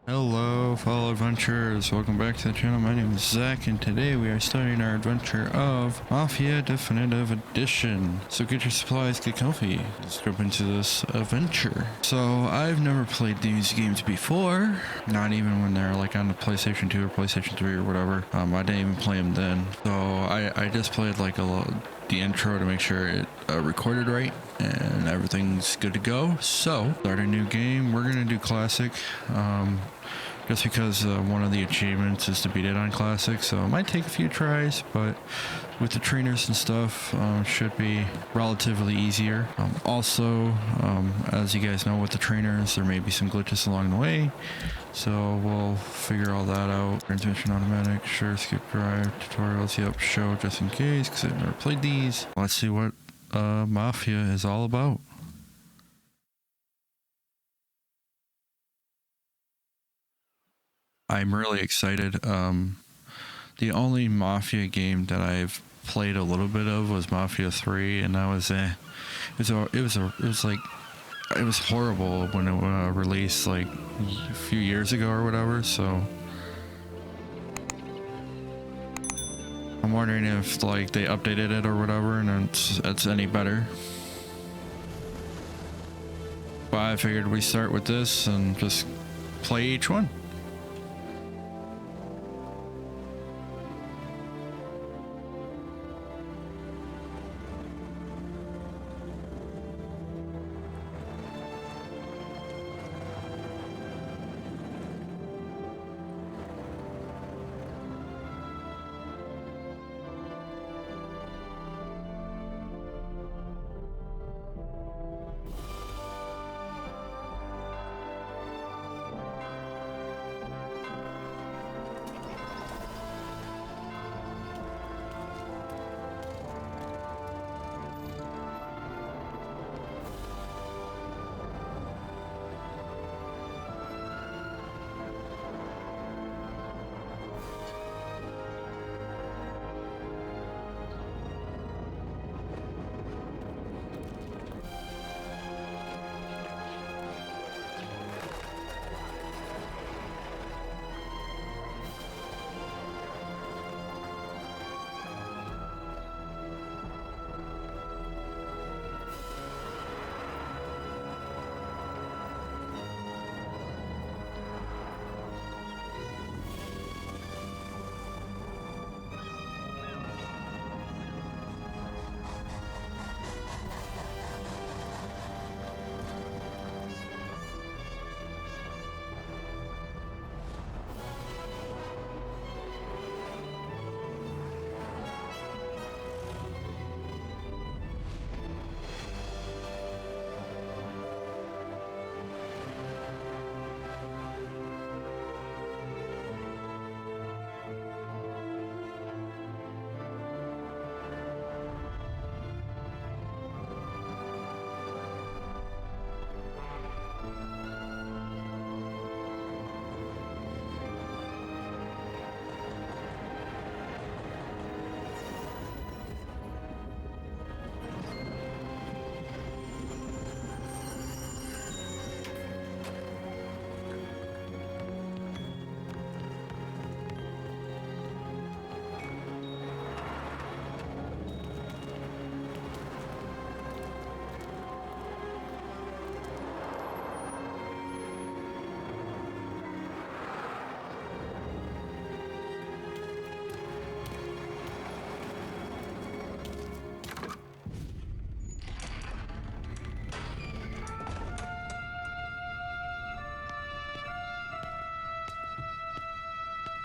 Hello, fellow adventurers. Welcome back to the channel. My name is Zach, and today we are starting our adventure of Mafia Definitive Edition. So get your supplies, get comfy. Let's jump into this adventure. So I've never played these games before, not even when they're like on the PlayStation 2 or PlayStation 3 or whatever. I didn't even play them then. So I just played like the intro to make sure it recorded right and everything's good to go. So start a new game. We're gonna do classic. Just because one of the achievements is to beat it on classic, so it might take a few tries, but with the trainers and stuff, should be relatively easier. As you guys know with the trainers, there may be some glitches along the way, so we'll figure all that out. Transmission automatic, sure, skip drive, tutorials, yep, show just in case, because I've never played these. Let's see what Mafia is all about. I'm really excited. The only Mafia game that I've played a little bit of was Mafia 3, and that was it was horrible when it released like a few years ago or whatever. So I'm wondering if like they updated it or whatever, and it's any better. But I figured we start with this and just play each one.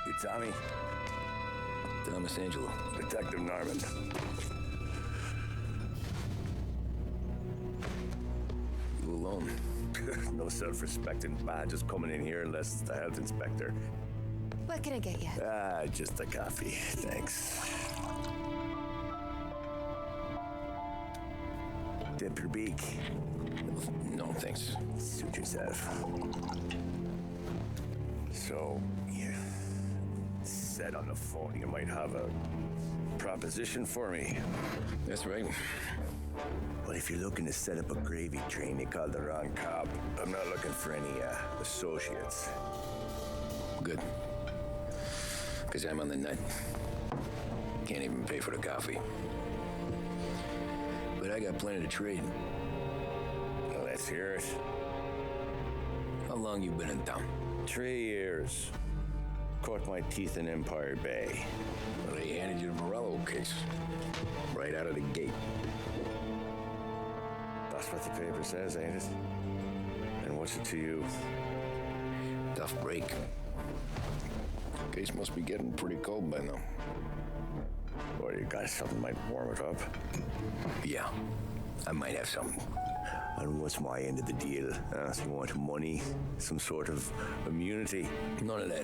You Tommy? Thomas Angelo. Detective Norman. You alone? No self-respecting badges coming in here unless it's the health inspector. What can I get you? Just a coffee. Thanks. Dip your beak. No, thanks. Suit yourself. So, you said on the phone you might have a proposition for me. That's right. But if you're looking to set up a gravy train, you called the wrong cop. I'm not looking for any associates. Good. Because I'm on the nut. Can't even pay for the coffee. But I got plenty to trade. Let's hear it. How long you been in town? 3 years. Caught my teeth in Empire Bay. Well, they handed you the Morello case. Right out of the gate. That's what the paper says, ain't it? And what's it to you? Tough break. Case must be getting pretty cold by now. Or you got something might warm it up? Yeah, I might have something. And what's my end of the deal? So you want money? Some sort of immunity? None of that.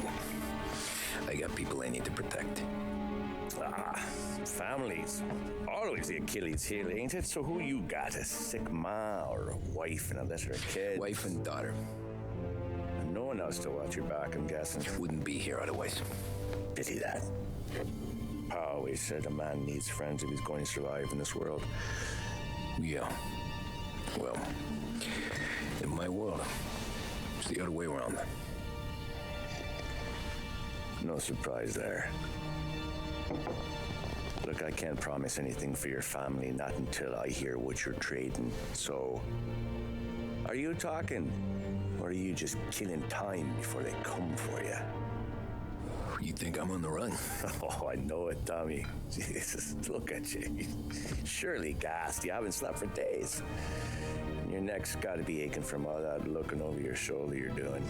I got people I need to protect. Families. Always the Achilles heel, ain't it? So who you got? A sick ma or a wife and a lesser kid? Wife and daughter. And no one else to watch your back, I'm guessing. Wouldn't be here otherwise. Pity that. Pa always said a man needs friends if he's going to survive in this world. Yeah. Well, in my world, it's the other way around. No surprise there. Look, I can't promise anything for your family, not until I hear what you're trading. So, are you talking? Or are you just killing time before they come for you? You think I'm on the run? Oh, I know it, Tommy. Jesus, look at you. Surely gassed. You haven't slept for days. And your neck's got to be aching from all that looking over your shoulder you're doing.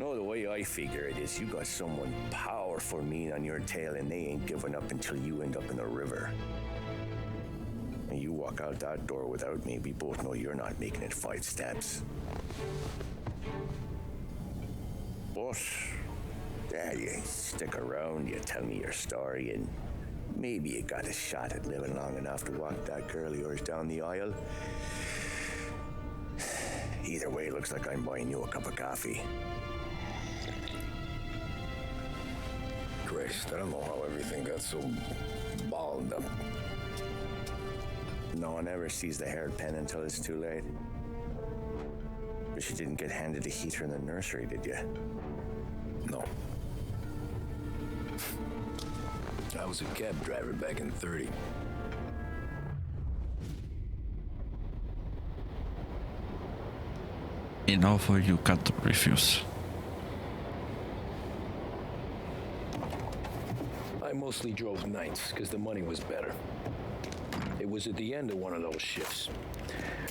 No, the way I figure it is you got someone powerful mean on your tail and they ain't giving up until you end up in the river. And you walk out that door without me, we both know you're not making it 5 steps. But, yeah, you stick around, you tell me your story, and maybe you got a shot at living long enough to walk that girl of yours down the aisle. Either way, looks like I'm buying you a cup of coffee. Christ, I don't know how everything got so balled up. No one ever sees the hairpin until it's too late. But you didn't get handed a heater in the nursery, did you? No. I was a cab driver back in 30. In offer you got to refuse. I mostly drove nights because the money was better. It was at the end of one of those shifts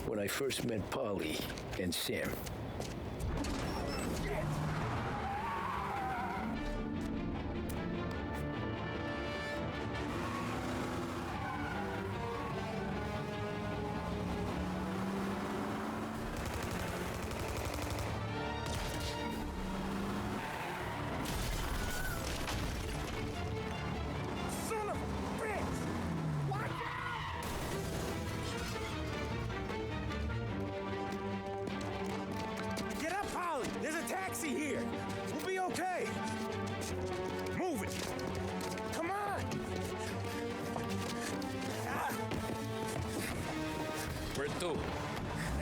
when I first met Polly and Sam. There's a taxi here. We'll be okay. Move it. Come on. Where to?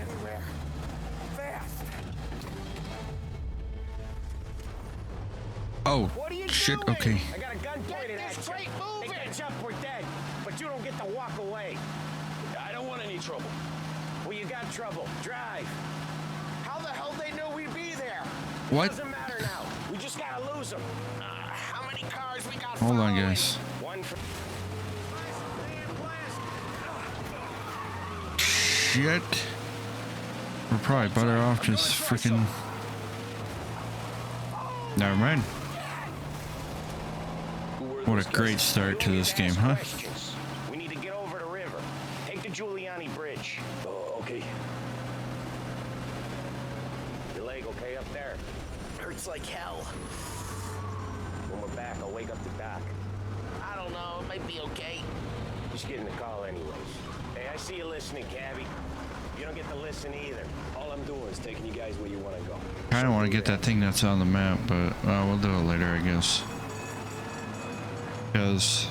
Everywhere. Fast. Oh, What are you shit, doing? okay. I got a gun pointed at you. straight moving. They catch up, we're dead. But you don't get to walk away. I don't want any trouble. Well, you got trouble. Drive. How the hell they knew we'd be there? What? Doesn't matter now. We just gotta lose them. How many cars we got Hold on, following? guys. One for... Shit. We're probably better off just freaking... Never mind. What a great start to this game, huh? Questions. We need to get over the river. Take the Giuliani Bridge. Oh, okay. Your leg okay up there? Hurts like hell. When we're back, I'll wake up the doc. I don't know. It might be okay. Just getting the call anyways. Hey, I see you listening, Cabby. You don't get to listen either. All I'm doing is taking you guys where you want to go. I don't want to get that thing that's on the map, but we'll do it later, I guess. Because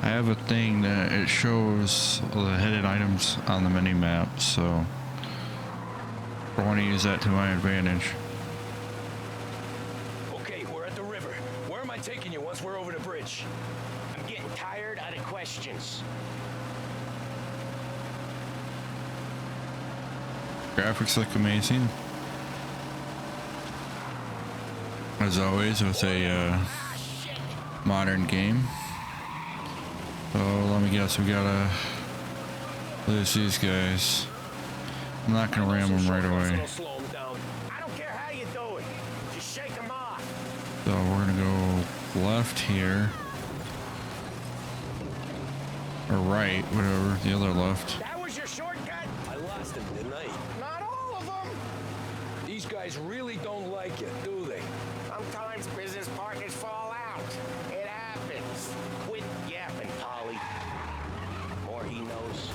I have a thing that it shows all the hidden items on the mini map, so I want to use that to my advantage. Okay, we're at questions. Graphics look amazing. As always with a modern game. So let me guess, we gotta lose these guys. I'm not gonna ram them right away. Slow 'em down. I don't care how you do it. Just shake 'em off. So we're gonna go left here. Or right, whatever, the other left. That was your shortcut? I lost him, didn't I? Not all of them. These guys really don't like you, do they? Sometimes business partners fall out. It happens. Quit yapping, Polly. The more he knows,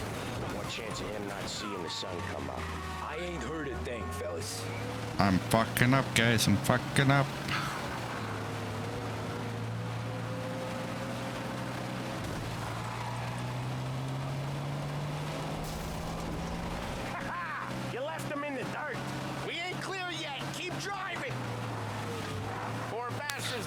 the more chance of him not seeing the sun come up. I ain't heard a thing, fellas. I'm fucking up, guys, I'm fucking up. You left him in the dirt. We ain't clear yet. Keep driving. Poor bastards.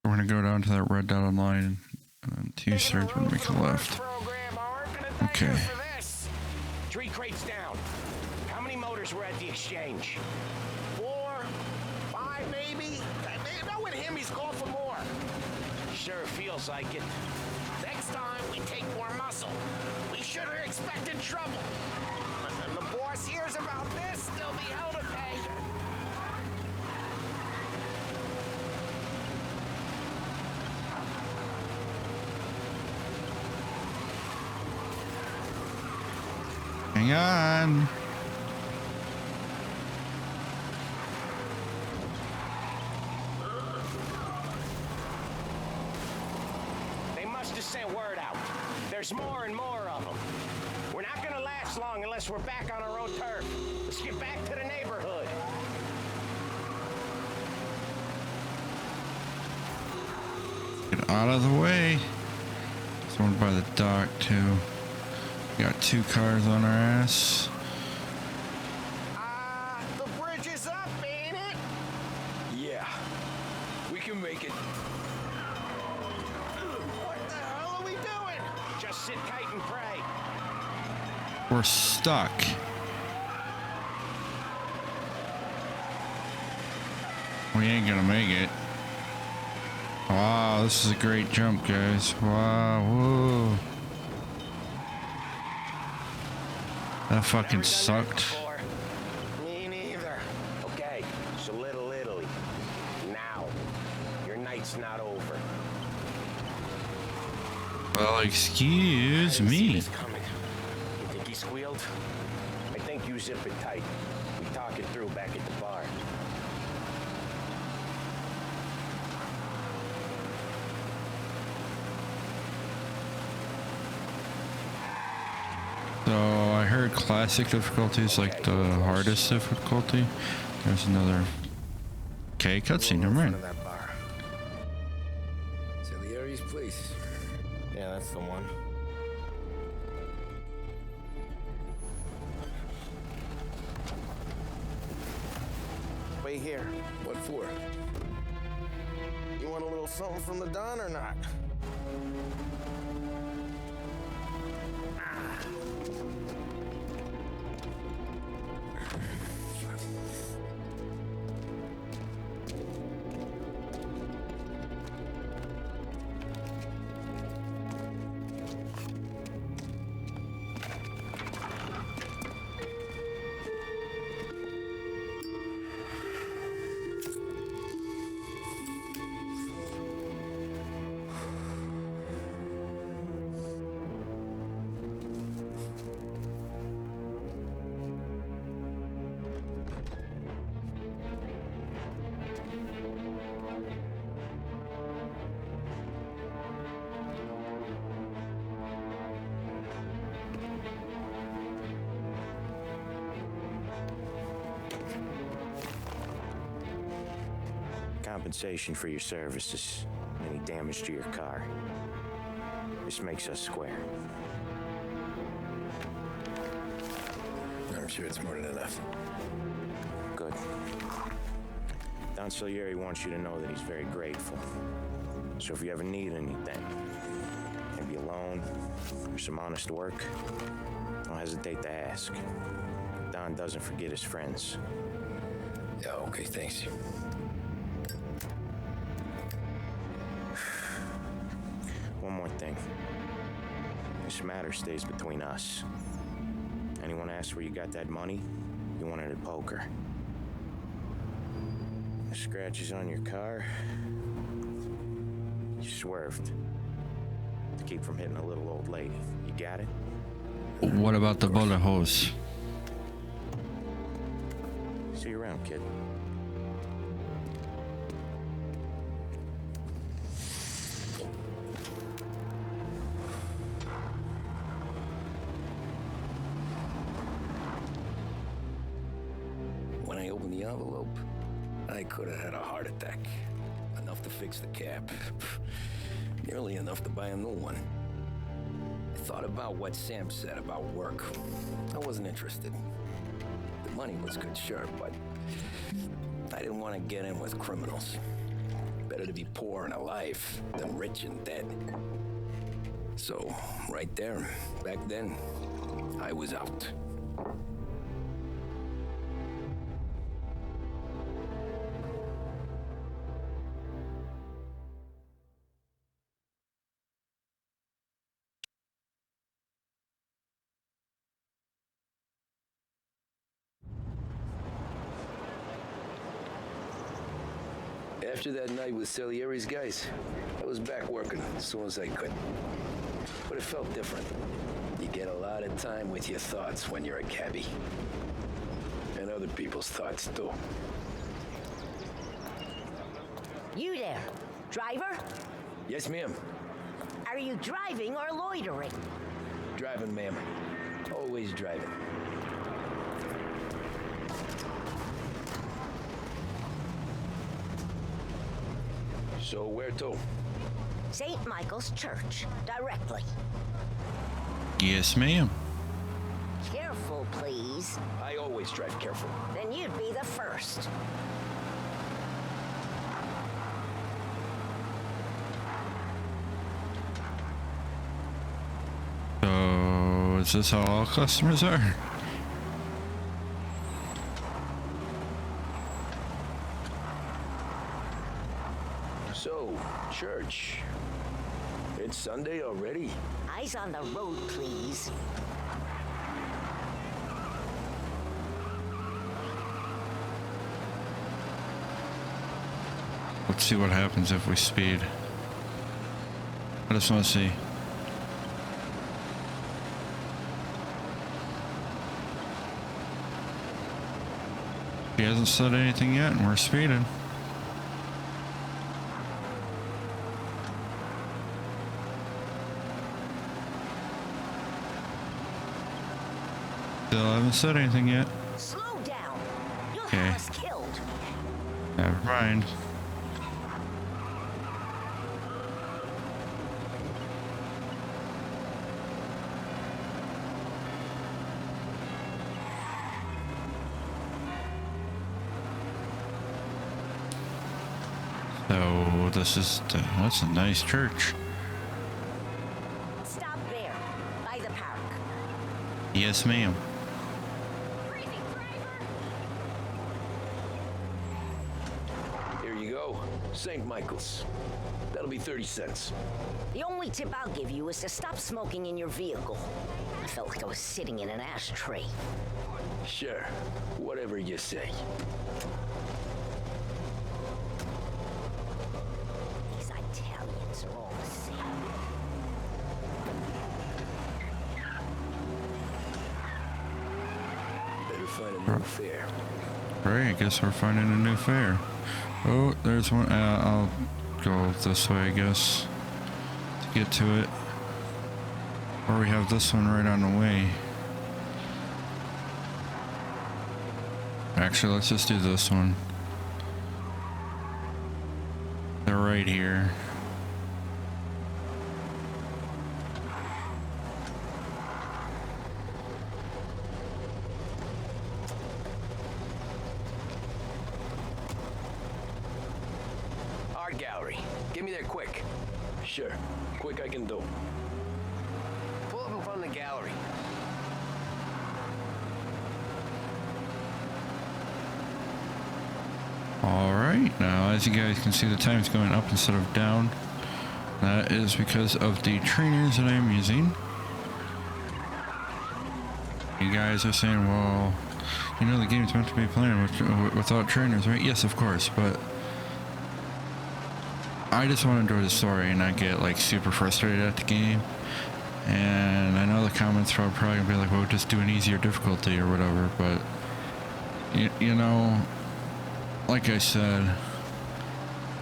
We're gonna go down to that red dotted line and then two starts when we make a left. Okay. Three crates down. How many motors were at the exchange? 4, 5, maybe. Knowing him, he's called for more. Sure feels like it. Next time, we take more muscle. We should have expected trouble. When the boss hears about this, there'll be hell to pay. Hang on. They must have sent word out. There's more and more of them. We're not gonna last long unless we're back on our own turf. Let's get back to the neighborhood. Get out of the way. There's one by the dock too. Got two cars on our ass. The bridge is up, ain't it? Yeah. We can make it. What the hell are we doing? Just sit tight and pray. We're stuck. We ain't gonna make it. Wow, this is a great jump, guys. Wow, whoa. That fucking Never done that sucked. before. Me neither. Okay, so Little Italy. Now, your night's not over. Well, excuse See me. this coming. You think he squealed? I think you zip it tight. We talk it through back at the bar. So I heard classic difficulty is like the hardest difficulty. There's another. Okay, cutscene. Never mind. That bar. Salieri's place. Yeah, that's the one. Wait here. What for? You want a little something from the Don or not? Compensation for your services. Any damage to your car. This makes us square. I'm sure it's more than enough. Good. Don Salieri wants you to know that he's very grateful. So if you ever need anything, maybe a loan or some honest work, don't hesitate to ask. Don doesn't forget his friends. Yeah, okay, thanks. One more thing. This matter stays between us. Anyone asks where you got that money, you won it at poker. The scratches on your car, you swerved to keep from hitting a little old lady. You got it? What about the bullet holes? See you around, kid. When I opened the envelope, I could have had a heart attack. Enough to fix the cap. Nearly enough to buy a new one. I thought about what Sam said about work. I wasn't interested. The money was good, sure, but I didn't want to get in with criminals. Better to be poor and alive than rich and dead. So, right there, back then, I was out. After that night with Salieri's guys, I was back working as soon as I could. But it felt different. You get a lot of time with your thoughts when you're a cabbie. And other people's thoughts, too. You there, driver? Yes, ma'am. Are you driving or loitering? Driving, ma'am. Always driving. So where to? St. Michael's Church, directly. Yes, ma'am. Careful, please. I always drive careful. Then you'd be the first. So, is this how all customers are? So, church. It's Sunday already? Eyes on the road, please. Let's see what happens if we speed. I just want to see. He hasn't said anything yet, and we're speeding. Still haven't said anything yet. Slow down. You'll Okay. have us killed. Never mind. So this is that's a nice church. Stop there, by the park. Yes, ma'am. Here you go. St. Michael's. That'll be 30 cents. The only tip I'll give you is to stop smoking in your vehicle. I felt like I was sitting in an ashtray. Sure. Whatever you say. These Italians are all the same. Better find a new fare. Great, I guess we're finding a new fare. Oh, there's one. I'll go this way, I guess, to get to it. Or we have this one right on the way. Actually, let's just do this one. They're right here. art gallery. Get me there quick. Sure. Quick I can do. Pull up in front of the gallery. Alright, now as you guys can see, the time's going up instead of down. That is because of the trainers that I'm using. You guys are saying, well, you know the game's meant to be playing without trainers, right? Yes, of course, but I just want to enjoy the story and not get like super frustrated at the game. And I know the comments are probably gonna be like, well, just do an easier difficulty or whatever, but you know, like I said,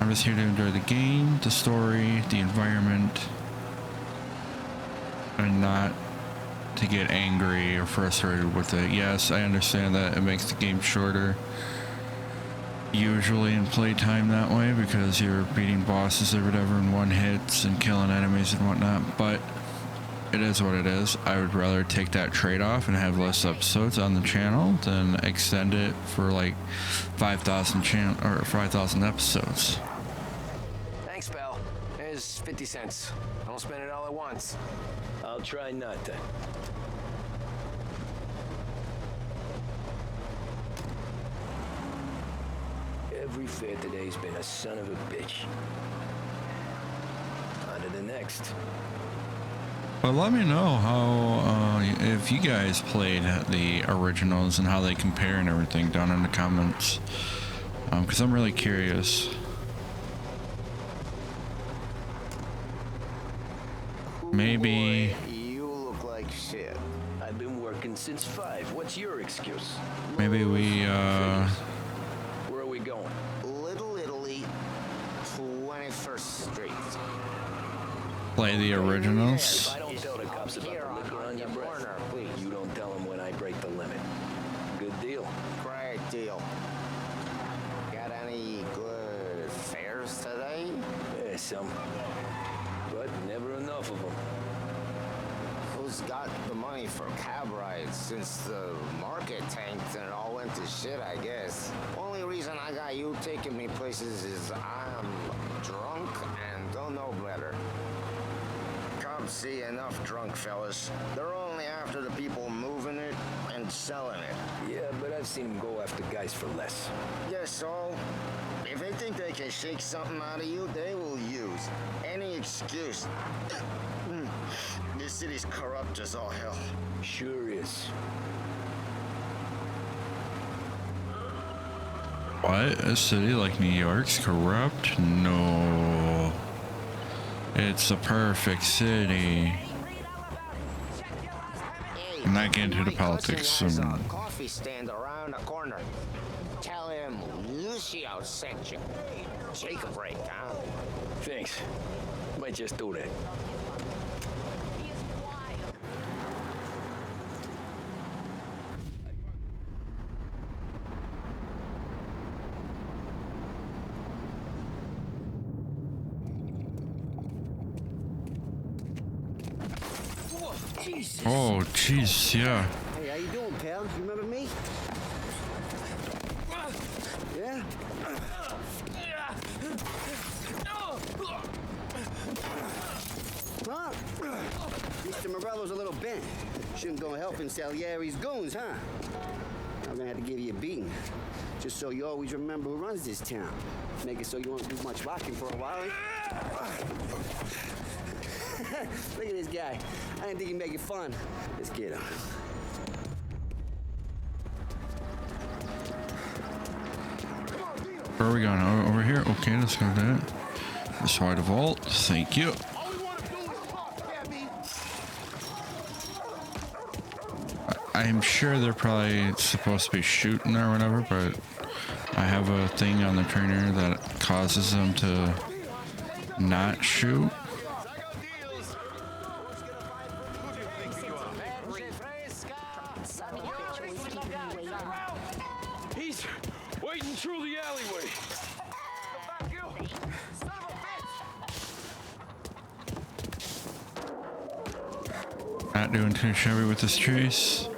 I'm just here to enjoy the game, the story, the environment, and not to get angry or frustrated with it. Yes, I understand that it makes the game shorter usually in playtime that way because you're beating bosses or whatever in one hits and killing enemies and whatnot, but it is what it is. I would rather take that trade-off and have less episodes on the channel than extend it for like 5,000 episodes. Thanks, pal. Here's 50 cents. Don't spend it all at once. I'll try not to. Every fare today's been a son of a bitch. On to the next. But let me know how, if you guys played the originals and how they compare and everything down in the comments. Because I'm really curious. Maybe... You look like shit. I've been working since 5. What's your excuse? Maybe we, Where are we going? Little Italy, 21st Street. play the originals. If I don't tell the cops about Here the liquor on your breath, corner, please. you don't tell them when I break the limit. Good deal. Great deal. Got any good fares today? Yeah, some. But never enough of them. Who's got the money for cab rides since the market tanked and it all went to shit, I guess? Only reason I got you taking me places is I'm drunk and don't know better. Cops see enough drunk fellas. They're only after the people moving it and selling it. Yeah, but I've seen them go after guys for less. Yes, so if they think they can shake something out of you, they will use any excuse. This city's corrupt as all hell. Sure is. What? A city like New York's corrupt? No. It's a perfect city. I'm not getting into the politics. Has a coffee stand around the corner. Tell him Lucio sent you. Take a break, huh? Thanks. Might just do that. Jesus. Oh, jeez, yeah. Hey, how you doing, pal? You remember me? Yeah? Huh? Mr. Morello's a little bent. Shouldn't go helping Salieri's goons, huh? I'm gonna have to give you a beating. Just so you always remember who runs this town. Make it so you won't do much rocking for a while. Look at this guy. I didn't think he'd make it fun. Let's get him. Where are we going? Over here? Okay, let's go to that. This way to vault. Thank you. I'm sure they're probably supposed to be shooting or whatever, but I have a thing on the trainer that causes them to not shoot. He's waiting through the alleyway. Not doing too shabby with this chase.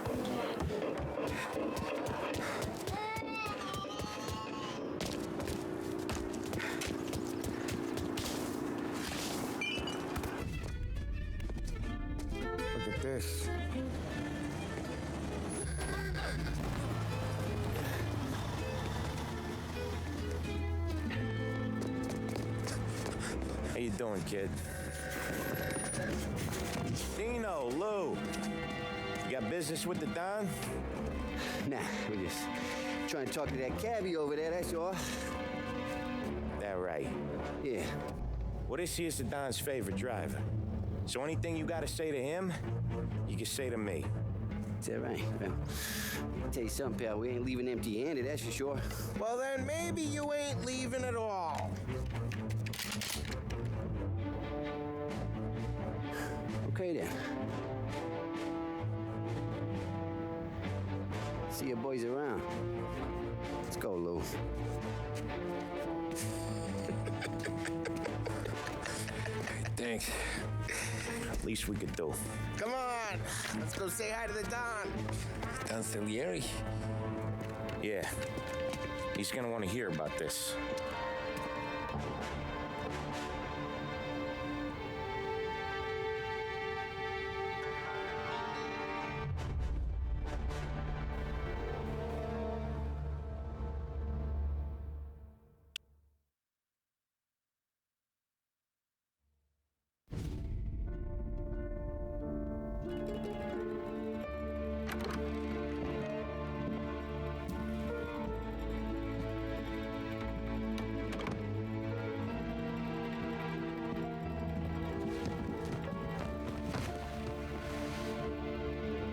this. How you doing, kid? Dino, Lou. You got business with the Don? Nah, we're just trying to talk to that cabbie over there, that's all. That right. Yeah. Well, this here's the Don's favorite driver. So anything you gotta say to him, you can say to me. Is that right? Well, I'll tell you something, pal. We ain't leaving empty-handed, that's for sure. Well, then maybe you ain't leaving at all. Okay, then. See your boys around. Let's go, Lou. Thanks. Least we could do. Come on, let's go say hi to the Don. Don Salieri? Yeah. He's gonna want to hear about this.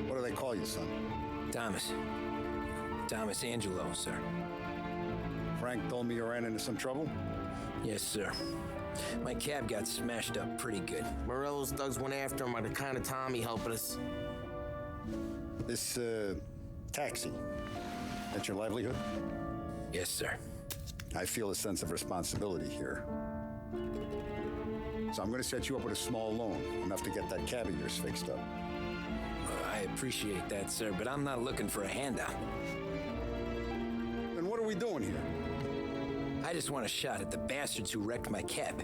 What do they call you, son? Thomas. Thomas Angelo, sir. Frank told me you ran into some trouble? Yes, sir. My cab got smashed up pretty good. Morello's thugs went after him by the kind of Tommy helping us. This, taxi, that's your livelihood? Yes, sir. I feel a sense of responsibility here. So I'm gonna set you up with a small loan, enough to get that cab of yours fixed up. I appreciate that, sir, but I'm not looking for a handout. Then what are we doing here? I just want a shot at the bastards who wrecked my cab.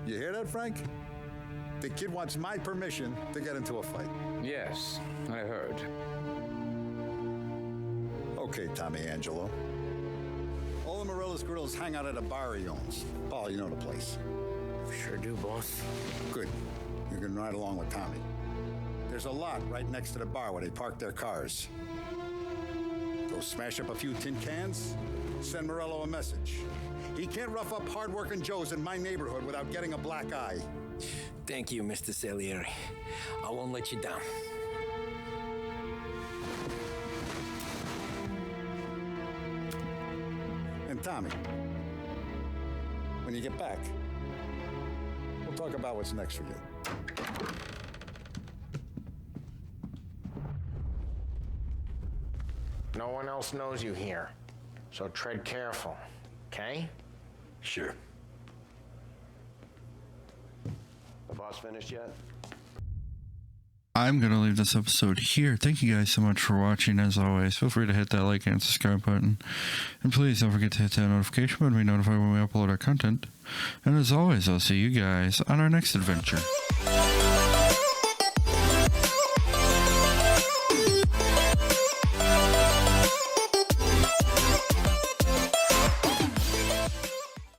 You hear that, Frank? The kid wants my permission to get into a fight. Yes, I heard. Okay, Tommy Angelo. All the Morello's girls hang out at a bar he owns. Paul, you know the place. Sure do, boss. Good. You can ride along with Tommy. There's a lot right next to the bar where they park their cars. Go smash up a few tin cans, send Morello a message. He can't rough up hard-working Joes in my neighborhood without getting a black eye. Thank you, Mr. Salieri. I won't let you down. And Tommy, when you get back, we'll talk about what's next for you. No one else knows you here, so tread careful, okay? Sure. The boss finished yet? I'm going to leave this episode here. Thank you guys so much for watching. As always, feel free to hit that like and subscribe button. And please don't forget to hit that notification button to be notified when we upload our content. And as always, I'll see you guys on our next adventure.